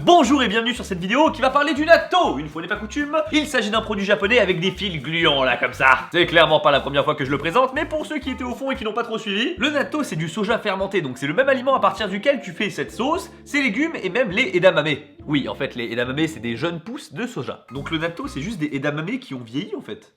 Bonjour et bienvenue sur cette vidéo qui va parler du natto. Une fois n'est pas coutume, il s'agit d'un produit japonais avec des fils gluants là comme ça. C'est clairement pas la première fois que je le présente, mais pour ceux qui étaient au fond et qui n'ont pas trop suivi, le natto c'est du soja fermenté, donc c'est le même aliment à partir duquel tu fais cette sauce, ses légumes et même les edamame. Oui, en fait les edamame c'est des jeunes pousses de soja. Donc le natto c'est juste des edamame qui ont vieilli en fait.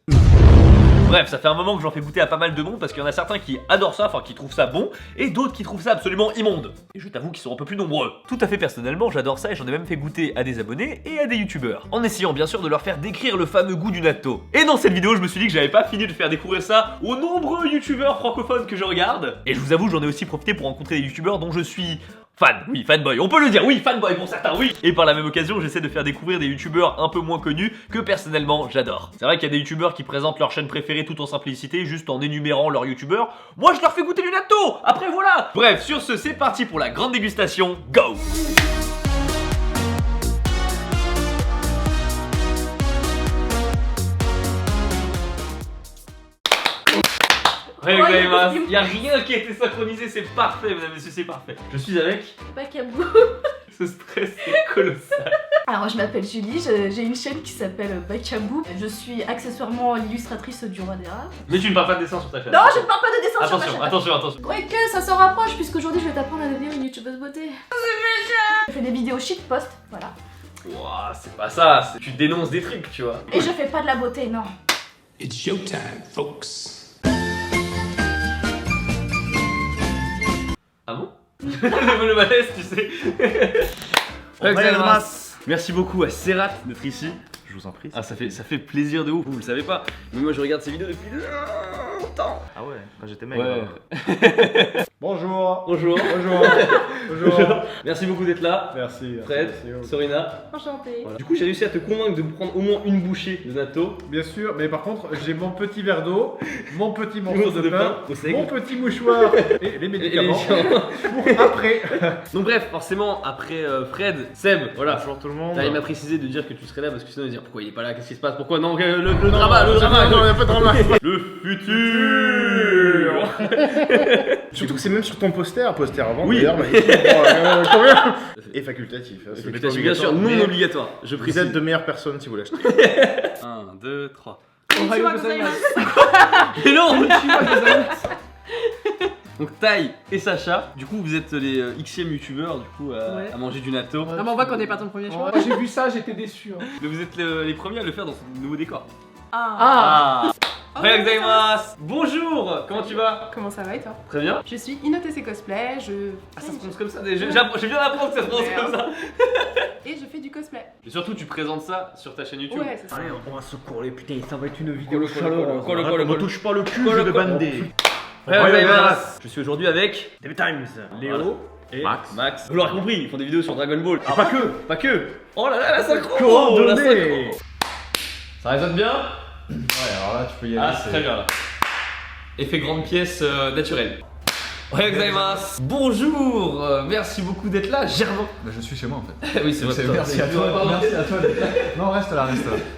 Bref, ça fait un moment que j'en fais goûter à pas mal de monde parce qu'il y en a certains qui adorent ça, enfin qui trouvent ça bon, et d'autres qui trouvent ça absolument immonde. Et je t'avoue qu'ils sont un peu plus nombreux. Tout à fait personnellement, j'adore ça et j'en ai même fait goûter à des abonnés et à des youtubeurs, en essayant bien sûr de leur faire décrire le fameux goût du natto. Et dans cette vidéo, je me suis dit que j'avais pas fini de faire découvrir ça aux nombreux youtubeurs francophones que je regarde. Et je vous avoue, j'en ai aussi profité pour rencontrer des youtubeurs dont je suis fan, oui, fanboy, on peut le dire, oui, fanboy pour certains, oui. Et par la même occasion, j'essaie de faire découvrir des youtubeurs un peu moins connus que personnellement j'adore. C'est vrai qu'il y a des youtubeurs qui présentent leur chaîne préférée tout en simplicité, juste en énumérant leurs youtubeurs. Moi, je leur fais goûter du natto. Après, voilà. Bref, sur ce, c'est parti pour la grande dégustation. Go. Il n'y a rien qui a été synchronisé, c'est parfait, mesdames et messieurs, c'est parfait. Je suis avec Bacabou. Ce stress est colossal. Alors je m'appelle Julie, j'ai une chaîne qui s'appelle Bacabou. Je suis accessoirement l'illustratrice du roi des rats. Mais tu ne parles pas de dessin sur ta chaîne. Non, je ne parle pas de dessin sur ma chaîne. Attention. Ouais que ça s'en rapproche puisqu'aujourd'hui je vais t'apprendre à devenir une youtubeuse beauté. Je fais des vidéos shitpost, voilà. Ouah, c'est pas ça, tu dénonces des trucs, tu vois. Et je fais pas de la beauté, non. It's showtime, folks. Ah bon? Le malaise, tu sais. Merci beaucoup à Serrat d'être ici. Je vous en prie. Ah, ça fait plaisir de ouf, vous le savez pas. Mais moi je regarde ces vidéos depuis longtemps. Ah ouais, quand j'étais maigre. Ouais. Bonjour. Bonjour. Bonjour. Merci beaucoup d'être là. Merci. Fred, Sorina. Enchantée. Voilà. Du coup, j'ai réussi à te convaincre de prendre au moins une bouchée de natto. Bien sûr, mais par contre, j'ai mon petit verre d'eau, mon petit morceau Morceau de pain, au seigle. mon petit mouchoir et les médicaments pour après. Donc bref, forcément, après Fred, Seb, voilà. Bonjour tout le monde. Là, il m'a précisé de dire que tu serais là parce que sinon il va dire pourquoi il est pas là, qu'est-ce qui se passe, pourquoi non, le drama, Non, il n'y a pas de drama. le futur. Surtout que c'est même sur ton poster à vendre. Oui. D'ailleurs, combien? Et facultatif. C'est peut-être bien sûr non obligatoire. Je Vous précise. êtes de meilleures personnes si vous l'achetez. 1, 2, 3. Mais Mais non. Donc Tai et Sacha, du coup vous êtes les xème youtubeurs du coup à manger du natto. Non mais on voit qu'on n'est pas ton premier choix. Moi j'ai vu ça, j'étais déçu. Hein. Mais vous êtes les premiers à le faire dans ce nouveau décor. Ah. Ohayou gozaimasu. Bonjour. Comment tu vas? Comment ça va et toi? Très bien. Je suis Inotc Cosplay, Ah, ça se prononce comme ça. J'ai bien d'apprendre que ça se prononce comme ça. et je fais du cosplay. Et surtout tu présentes ça sur ta chaîne YouTube. Ouais, c'est ça. On va se courir, putain, ça va être une vidéo Me touche pas le cul, je vais bander. Je suis aujourd'hui avec David Times, Léo et Max. Vous l'aurez compris, ils font des vidéos sur Dragon Ball. Ah, pas que. Oh là là, la synchro. Coordonnées. Ça résonne bien? Ouais, alors là tu peux y aller. Ah, c'est très bien là. Effet grande pièce naturelle. Ohayou gozaimasu. Bonjour, merci beaucoup d'être là, Germain. Bah, je suis chez moi en fait. Oui, c'est vrai. Merci à toi. Merci à toi d'être là. Non, reste là.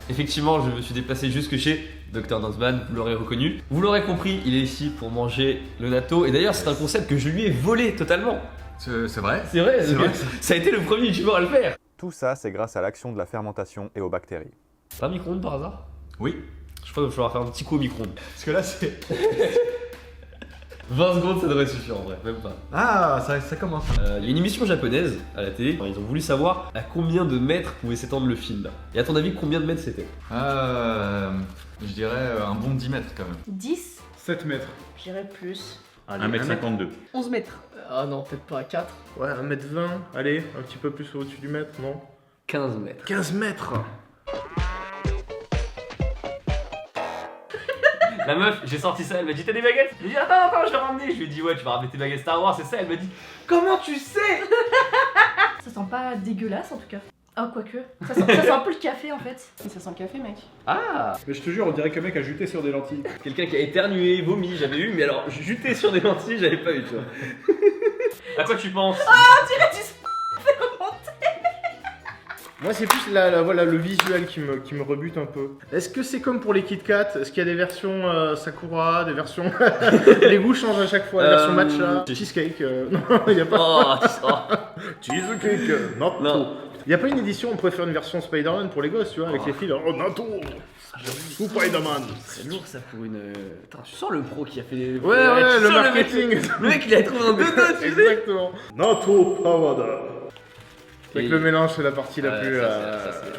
Effectivement, je me suis déplacé jusque chez Dr Dansban, vous l'aurez reconnu. Vous l'aurez compris, il est ici pour manger le natto. Et d'ailleurs, c'est un concept que je lui ai volé totalement. C'est vrai. C'est vrai, C'est vrai. Ça a été le premier youtubeur à le faire. Tout ça, c'est grâce à l'action de la fermentation et aux bactéries. Pas micro-ondes par hasard? Oui. Je crois qu'il va falloir faire un petit coup au micro-ondes. Parce que là c'est. 20 secondes, ça devrait suffire en vrai, même pas. Ah, ça commence. Il y a une émission japonaise à la télé, ils ont voulu savoir à combien de mètres pouvait s'étendre le film. Et à ton avis, combien de mètres c'était? Je dirais un bon 10 mètres quand même. 10. 7 mètres. Je dirais plus. 1m52. 11 mètres. Ah non, peut-être pas 4. Ouais, 1m20. Allez, un petit peu plus au-dessus du mètre, non? 15 mètres. 15 mètres. La meuf, j'ai sorti ça, elle m'a dit t'as des baguettes? Je lui ai dit attends, je vais ramener. Je lui ai dit ouais, tu vas ramener tes baguettes Star Wars, c'est ça. Elle m'a dit comment tu sais? Ça sent pas dégueulasse en tout cas. Ah, quoique. Ça sent un peu le café en fait. Mais ça sent le café, mec. Ah, Mais je te jure, on dirait qu'un mec a juté sur des lentilles. quelqu'un qui a éternué, vomi, j'avais eu, mais alors juté sur des lentilles, j'avais pas eu, tu vois. À quoi tu penses? On dirait du fermenté. Moi, c'est plus voilà, le visuel qui me rebute un peu. Est-ce que c'est comme pour les Kit Kat? Est-ce qu'il y a des versions Sakura, des versions. Les goûts changent à chaque fois, la version matcha, cheesecake. Non, il n'y a pas. Oh, Cheesecake, Natto. Non. Y a pas une édition, on pourrait faire une version Spider-Man pour les gosses, tu vois, avec les fils. Oh, Natto ou Spider-Man. C'est lourd ça pour une. Attends, tu sens le pro qui a fait les. Ouais, tu le sens marketing. Le mec il a trouvé un deux tu sais. Exactement. Natto Powder. Avec Et- le mélange, c'est la partie la Ouais, plus. ça, c'est-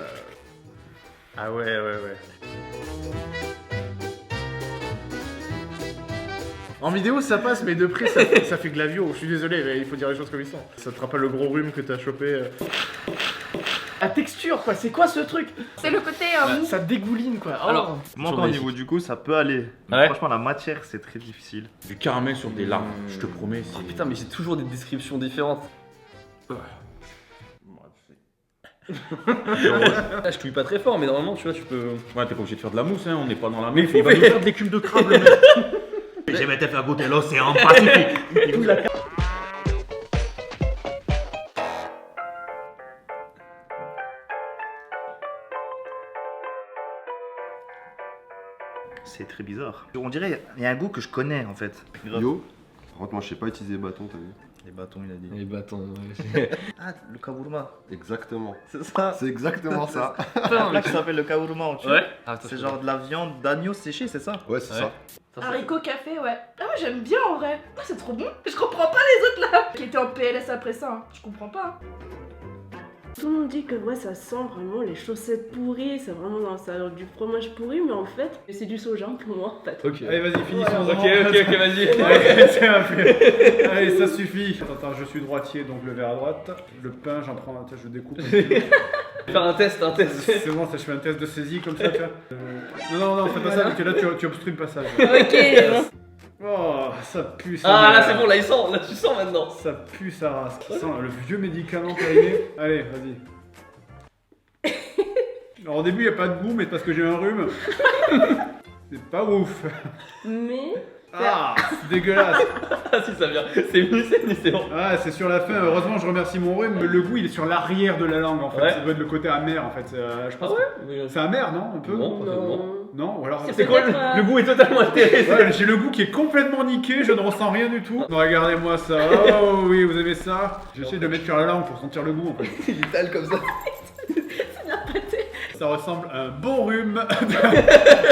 Ah ouais. En vidéo ça passe, mais de près ça fait glavio. Je suis désolé, mais il faut dire les choses comme ils sont. Ça te rappelle le gros rhume que t'as chopé. La texture, quoi, c'est quoi ce truc? C'est le côté mou. Ça dégouline, quoi. Oh. Alors, Moi, Sur au les niveau du goût, ça peut aller. Mais Ouais. franchement, la matière, c'est très difficile. Du caramel sur des larmes, je te promets. Oh, putain, mais j'ai toujours des descriptions différentes. Là, je touille pas très fort, mais normalement, tu vois, tu peux. Ouais, t'es pas obligé de faire de la mousse, hein, on n'est pas dans la mousse. Il va nous faire des cubes de crabe, le mec. Je vais te faire goûter l'océan Pacifique. C'est très bizarre. On dirait, il y a un goût que je connais en fait. Yo, par contre, moi je sais pas utiliser bâton, t'as vu? Les bâtons, il a dit. Les bâtons. Ah, le kawuruma. Exactement. C'est ça. C'est exactement ça. Un plat qui s'appelle le kawuruma, tu vois. Ouais. C'est genre de la viande d'agneau séchée, c'est ça? Ouais, c'est ça. Haricot café, ouais. Ah ouais, j'aime bien en vrai. Ah, c'est trop bon. Je comprends pas les autres là. Qui étaient en PLS après ça. Hein. Je comprends pas. Tout le monde dit que ouais, ça sent vraiment les chaussettes pourries, c'est vraiment ça a du fromage pourri, mais en fait, c'est du soja pour moi en fait. Ok. Allez, vas-y, finissons. Ok, vas-y. Allez, c'est un peu. Allez, ça suffit. Attends, je suis droitier, donc le verre à droite. Le pain, j'en prends un, je découpe. Faire un test. C'est bon, ça, je fais un test de saisie comme ça, tu vois. Non, fais pas ça, parce que là, tu obstrues le passage. Ok. Oh, ça pue ça. Ah, là, c'est bon, là, il sent. Là, tu sens maintenant. Ça pue sa race. Ça sent le vieux médicament périmé. Allez, vas-y. Alors, au début, il n'y a pas de goût, mais parce que j'ai un rhume. C'est pas ouf. Mais Ah, c'est dégueulasse. Ah, si, ça vient. C'est venu, c'est bon. Ah, c'est sur la fin. Heureusement, je remercie mon rhume. Mais le goût, il est sur l'arrière de la langue, en fait. Ouais. Ça doit être le côté amer, en fait. Je pense. Mais, C'est amer, non? Un peu? Non, pas tellement. Non, ou alors. C'est quoi le goût est totalement altéré. Ouais, j'ai le goût qui est complètement niqué, je ne ressens rien du tout. Regardez-moi ça. Oh oui, vous aimez ça? J'essaie de mettre sur la langue pour sentir le goût, en fait. Il étale comme ça. Ça ressemble à un bon rhume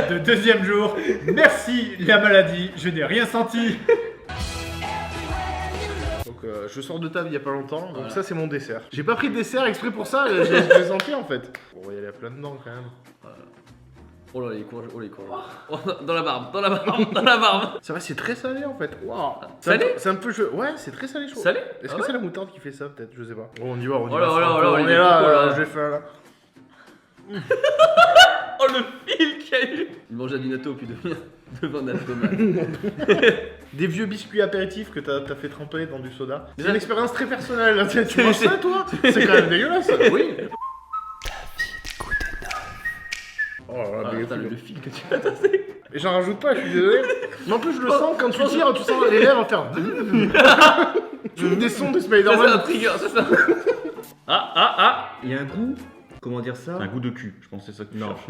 de deuxième jour. Merci la maladie, je n'ai rien senti. Donc je sors de table il y a pas longtemps, donc ça c'est mon dessert. J'ai pas pris de dessert exprès pour ça, je l'ai senti en fait. Bon, il y a plein dedans quand même. Oh là, les courges. Oh, les courges. Oh, dans la barbe. Ça va, c'est très salé en fait. Waouh. Salé? C'est un peu ouais, c'est très salé, je trouve. Salé? Est-ce Ah que ouais c'est la moutarde qui fait ça peut-être? Je sais pas. Oh, on y va, on y Oh va. là, oh là, oh là, on il est est là, trop, là. j'ai faim là. Oh, le fil qu'il y a eu. Il mangeait du natto puis devant un tomate. Des vieux biscuits apéritifs que t'as fait tremper dans du soda. C'est Déjà- une expérience très personnelle. Tu manges ça toi? C'est quand même dégueulasse. Oui. Oh là là, Ah, mais putain, écoute, le fil que tu as. et j'en rajoute pas, je suis désolé. Mais en plus, je le sens quand tu tires, tu sens les lèvres faire. Des sons de Ça, c'est un Spider-Man. trigger, ça, c'est un. Ah. Il y a un goût, comment dire ça? Un goût de cul, je pense que c'est ça que tu cherches.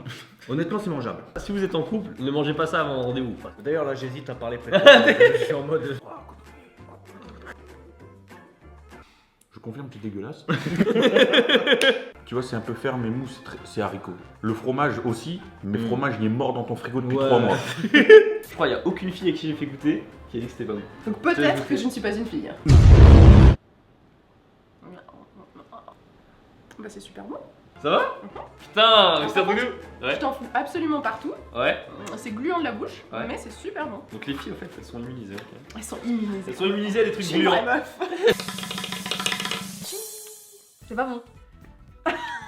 Honnêtement, c'est mangeable. Si vous êtes en couple, ne mangez pas ça avant le rendez-vous. D'ailleurs, là, j'hésite à parler près de Je suis en mode. Je confirme que c'est dégueulasse. Tu vois, c'est un peu ferme et mou, c'est haricot. Le fromage aussi, mais fromage, il est mort dans ton frigo depuis 3 mois. Je crois qu'il n'y a aucune fille à qui j'ai fait goûter qui a dit que c'était pas bon. Donc peut-être que je ne suis pas une fille. Bah c'est super bon. Ça va? Putain, mais c'est un truc de ouf. Je Ouais. t'en fous absolument partout. Ouais. C'est gluant de la bouche, Ouais. mais c'est super bon. Donc les filles, en fait, elles sont immunisées. Ok. Elles sont immunisées. Elles sont immunisées à des trucs Je suis une vraie gluants. meuf. C'est pas bon.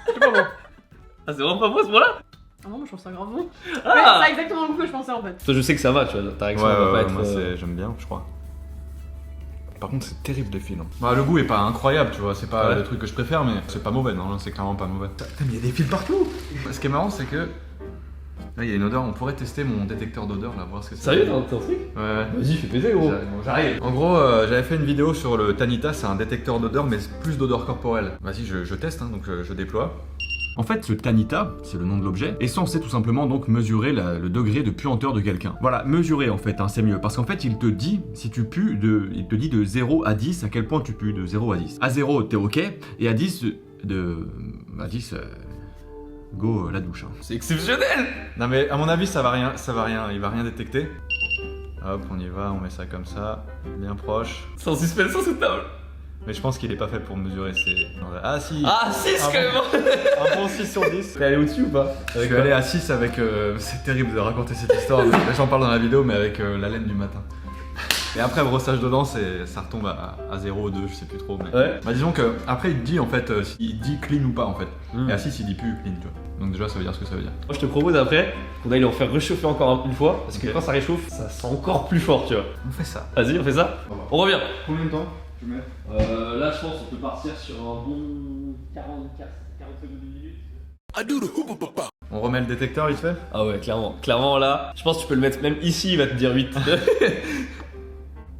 C'est pas bon. Ah, c'est vraiment pas bon à ce moment-là? Ah non, moi je trouve ça grave bon. Ouais, Ah! c'est exactement le goût que je pensais en fait. Toi, je sais que ça va, tu vois. Ta réaction Ouais, va pas ouais, être. moi j'aime bien, je crois. Par contre, c'est terrible de fil. Bah, le goût est pas incroyable, tu vois, c'est pas Ouais. le truc que je préfère, mais c'est pas mauvais, non, c'est clairement pas mauvais. Putain, mais il y a des fils partout. Ce qui est marrant, c'est que là, il y a une odeur, on pourrait tester mon détecteur d'odeur, là, voir ce que c'est. Sérieux, t'as un truc? Ouais. Vas-y, fais plaisir, gros. J'arrive. En gros, j'avais fait une vidéo sur le Tanita, c'est un détecteur d'odeur, mais plus d'odeur corporelle. Vas-y, je teste, hein, donc je déploie. En fait, ce Tanita, c'est le nom de l'objet, est censé tout simplement donc mesurer le degré de puanteur de quelqu'un. Voilà, mesurer en fait, hein, c'est mieux. Parce qu'en fait, il te dit, si tu pues, il te dit de 0 à 10 à quel point tu pues, de 0 à 10. À 0, t'es ok, et à 10, go la douche. Hein. C'est exceptionnel. Non mais à mon avis, ça va rien, il va rien détecter. Hop, on y va, on met ça comme ça, bien proche. Sans suspense insoutenable. Mais je pense qu'il est pas fait pour mesurer ses... Ah si. Ah 6 quand même. Un bon 6 sur 10. T'es allé au-dessus ou pas? Je suis allé à 6 avec... c'est terrible de raconter cette histoire, j'en parle dans la vidéo, mais avec la laine du matin. Et après, brossage dedans, ça retombe à 0 ou 2, je sais plus trop. Mais... Ouais. Bah disons que après il te dit en fait, il dit clean ou pas en fait. Et à 6 il dit plus clean, tu vois. Donc déjà ça veut dire ce que ça veut dire. Moi je te propose après qu'on aille en faire réchauffer encore une fois, parce que quand ça réchauffe, ça sent encore plus fort, tu vois. On fait ça. Vas-y, on fait ça. On revient. Combien de temps tu mets Là je pense qu'on peut partir sur un bon 40 secondes de minute. On remet le détecteur vite fait. Ah ouais, clairement là, je pense que tu peux le mettre même ici, il va te dire 8.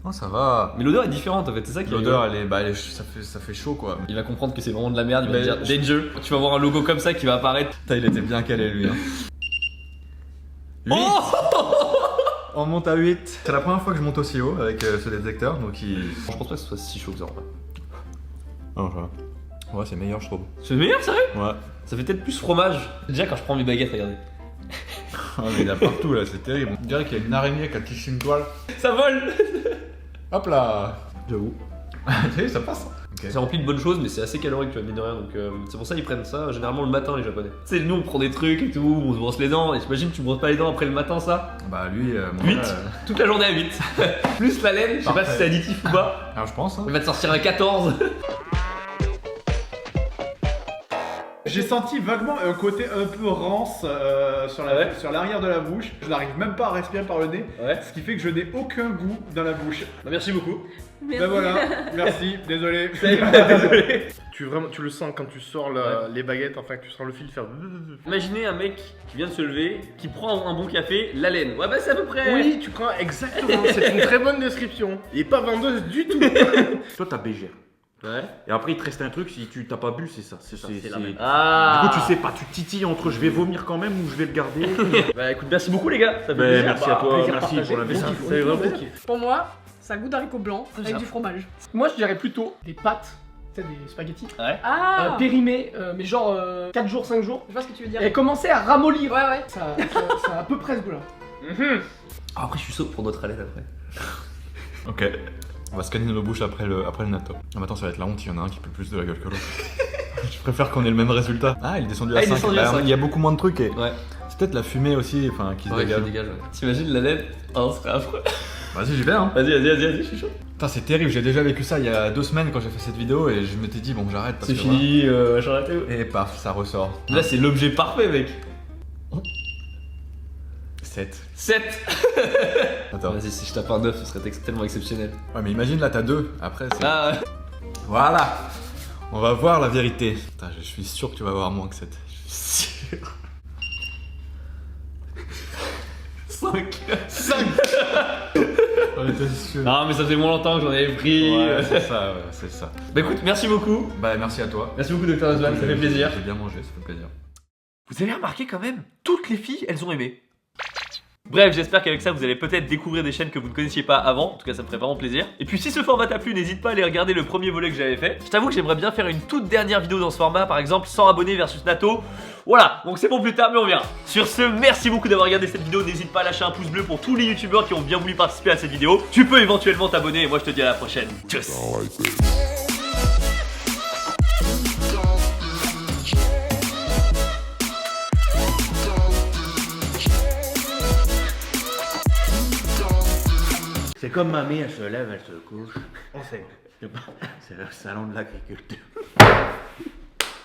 Oh ça va. Mais l'odeur est différente en fait, c'est ça qui est l'odeur ça fait chaud quoi. Il va comprendre que c'est vraiment de la merde, il va dire danger. Tu vas voir un logo comme ça qui va apparaître. Putain, il était bien calé lui. Hein. 8. On monte à 8. C'est la première fois que je monte aussi haut avec ce détecteur, donc il... Je pense pas que ce soit si chaud que ça en vrai. Oh, ça va. Ouais, c'est meilleur je trouve. C'est meilleur, sérieux? Ouais. Ça fait peut-être plus fromage. Déjà quand je prends mes baguettes, regardez. Oh mais il y a partout là, c'est terrible. On dirait qu'il y a une araignée avec un tissu une toile. Ça vole. Hop là. J'avoue. Tu sais, ça passe. Okay. C'est rempli de bonnes choses, mais c'est assez calorique, tu vois, mine de rien. Donc c'est pour ça qu'ils prennent ça généralement le matin, les Japonais. Tu sais, nous on prend des trucs et tout, on se brosse les dents. Et j'imagine tu brosses pas les dents après le matin, ça? Bah lui, 8. Toute la journée à 8. Plus la laine, je sais pas si c'est additif ou pas. Alors je pense. Hein. Il va te sortir un 14. J'ai senti vaguement un côté un peu rance sur l'arrière de la bouche. Je n'arrive même pas à respirer par le nez, ce qui fait que je n'ai aucun goût dans la bouche. Bah, merci beaucoup. Merci. Ben voilà, merci, désolé. Désolé. Tu le sens quand tu sors les baguettes, enfin que tu sens le fil faire... Imaginez un mec qui vient de se lever, qui prend un bon café, la laine. Ouais bah c'est à peu près. Oui, tu crois exactement, c'est une très bonne description. Il est pas vendeuse du tout. Toi t'as bégère. Ouais. Et après il te reste un truc, si tu t'as pas bu, c'est ça. C'est la même. Ah. Du coup tu sais pas, tu titilles entre je vais vomir quand même ou je vais le garder. Bah écoute, merci beaucoup les gars. Ça fait plaisir. Merci à toi, merci pour la Ça fait vraiment kiff. Pour moi, c'est un goût d'haricots blancs avec du fromage. Moi je dirais plutôt des pâtes, tu sais, des spaghettis. Ouais. Ah Périmés, mais genre 4 jours, 5 jours. Je vois ce que tu veux dire. Et commencer à ramollir. Ouais. Ça a à peu près ce goût-là. Après je suis sauf pour notre haleine après. Ok. On va scanner nos bouches après le natto. Ah maintenant ça va être la honte, il y en a un qui pue plus de la gueule que l'autre. Je préfère qu'on ait le même résultat. Ah il est descendu à 5. Il y a beaucoup moins de trucs et... Ouais. C'est peut-être la fumée aussi qui se dégage. T'imagines la laine? Oh, ce serait affreux. Vas-y j'y vais hein. Vas-y, je suis chaud. Putain c'est terrible, j'ai déjà vécu ça il y a 2 semaines quand j'ai fait cette vidéo et je m'étais dit bon j'arrête parce c'est que... fini, j'arrête. Et paf, ça ressort. Là c'est l'objet parfait mec. 7. Attends. Vas-y, si je tape un 9, ce serait tellement exceptionnel. Ouais mais imagine là t'as 2, après c'est... Ah ouais. Voilà. On va voir la vérité. Putain, je suis sûr que tu vas avoir moins que 7. Je suis sûr. 5. On était sûr. Non mais ça fait moins longtemps que j'en avais pris. Ouais, c'est ça, c'est ça. Bah écoute, merci beaucoup. Bah merci à toi. Merci beaucoup Dr Osman, ça fait plaisir. J'ai bien mangé, ça fait plaisir. Vous avez remarqué quand même, toutes les filles, elles ont aimé. Bref, j'espère qu'avec ça, vous allez peut-être découvrir des chaînes que vous ne connaissiez pas avant. En tout cas, ça me ferait vraiment plaisir. Et puis, si ce format t'a plu, n'hésite pas à aller regarder le premier volet que j'avais fait. Je t'avoue que j'aimerais bien faire une toute dernière vidéo dans ce format, par exemple 100 abonnés versus Natto. Voilà, donc c'est pour plus tard, mais on verra. Sur ce, merci beaucoup d'avoir regardé cette vidéo. N'hésite pas à lâcher un pouce bleu pour tous les youtubeurs qui ont bien voulu participer à cette vidéo. Tu peux éventuellement t'abonner et moi je te dis à la prochaine. Tchuss. C'est comme mamie, elle se lève, elle se couche. On sait. C'est le salon de l'agriculture.